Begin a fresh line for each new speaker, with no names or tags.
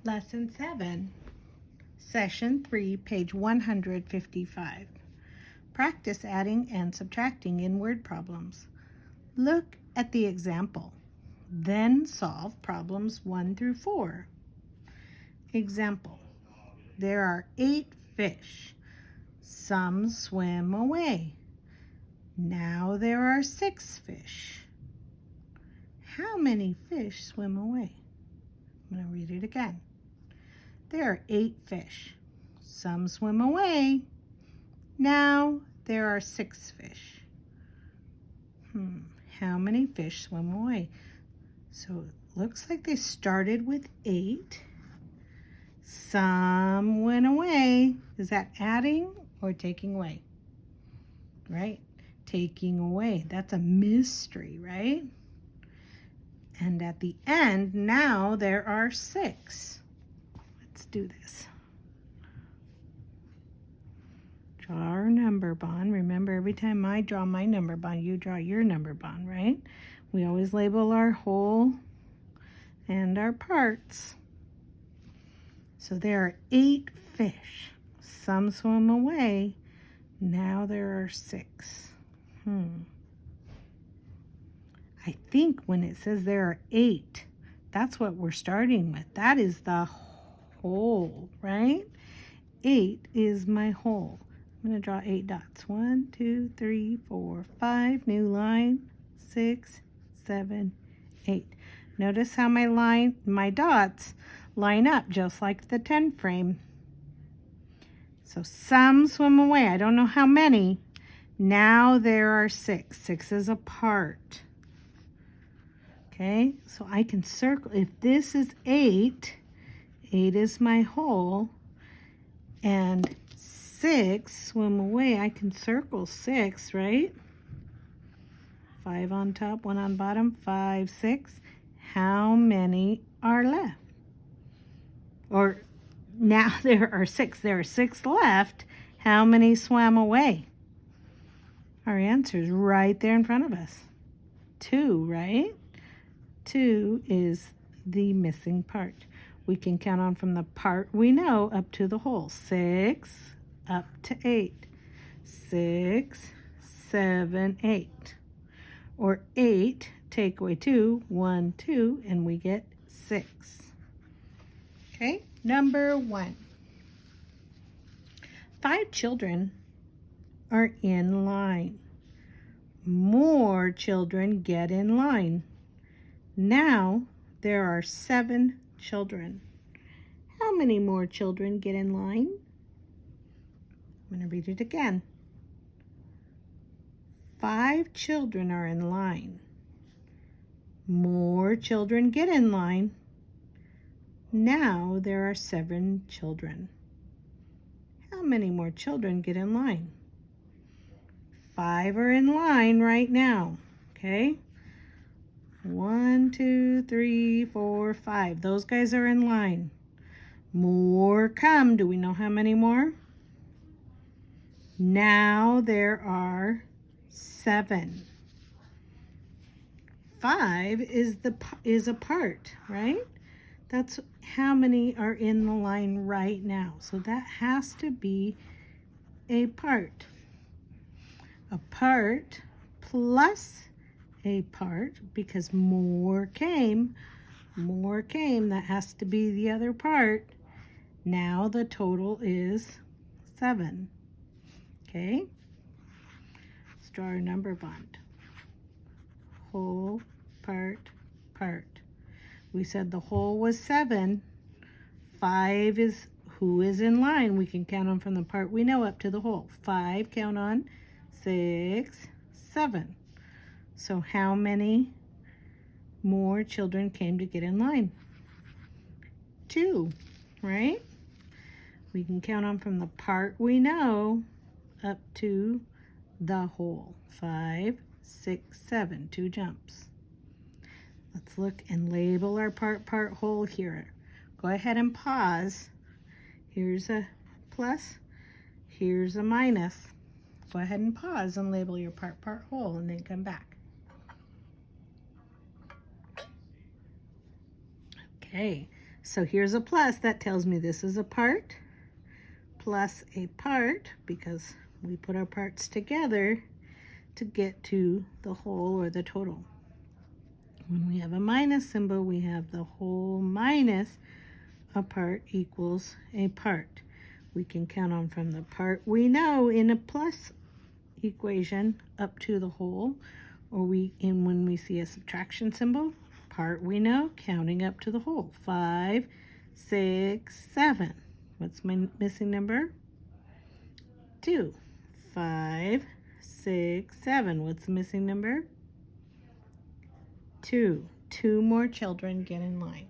Lesson 7, Session 3, page 155. Practice adding and subtracting in word problems. Look at the example. Then solve problems 1 through 4. Example. There are 8 fish. Some swim away. Now there are 6 fish. How many fish swim away? I'm going to read it again. There are 8 fish. Some swim away. Now there are 6 fish. How many fish swim away? So it looks like they started with 8. Some went away. Is that adding or taking away? Right? Taking away. That's a mystery, right? And at the end, now there are 6. Let's do this. Draw our number bond. Remember, every time I draw my number bond, you draw your number bond, right? We always label our whole and our parts. So there are 8 fish. Some swim away. Now there are 6. I think when it says there are 8, that's what we're starting with. That is the whole, right? 8 is my whole. I'm going to draw 8 dots. 1, 2, 3, 4, 5. New line. 6, 7, 8. Notice how my dots line up just like the 10 frame. So some swim away. I don't know how many. Now there are 6. 6 is a part. Okay, so I can circle. If this is 8, 8 is my whole, and 6 swim away, I can circle 6, right? 5 on top, 1 on bottom, 5, 6. How many are left? Or now there are 6. There are 6 left. How many swam away? Our answer is right there in front of us. 2, right? 2 is the missing part. We can count on from the part we know up to the whole. 6 up to 8. 6, 7, 8. Or 8, take away 2, 1, 2, and we get 6. Okay, number 1. 5 children are in line. More children get in line. Now there are 7 children. How many more children get in line? I'm going to read it again. 5 children are in line. More children get in line. Now there are 7 children. How many more children get in line? 5 are in line right now. Okay? 1, 2, 3, 4, 5. Those guys are in line. More come. Do we know how many more? Now there are 7. 5 is a part, right? That's how many are in the line right now. So that has to be a part. A part plus a part, because more came, that has to be the other part. Now the total is 7. Okay? Let's draw our number bond. Whole, part, part. We said the whole was 7. 5 is who is in line. We can count on from the part we know up to the whole. 5, count on, 6, 7. So how many more children came to get in line? 2, right? We can count on from the part we know up to the whole. 5, 6, 7, 2 jumps. Let's look and label our part, whole here. Go ahead and pause. Here's a plus, here's a minus. Go ahead and pause and label your part, whole, and then come back. Okay, So here's a plus. That tells me this is a part plus a part, because we put our parts together to get to the whole or the total. When we have a minus symbol, we have the whole minus a part equals a part. We can count on from the part we know in a plus equation up to the whole, or when we see a subtraction symbol, part we know, counting up to the whole. 5, 6, 7. What's my missing number? 2. 5, 6, 7. What's the missing number? 2. 2 more children get in line.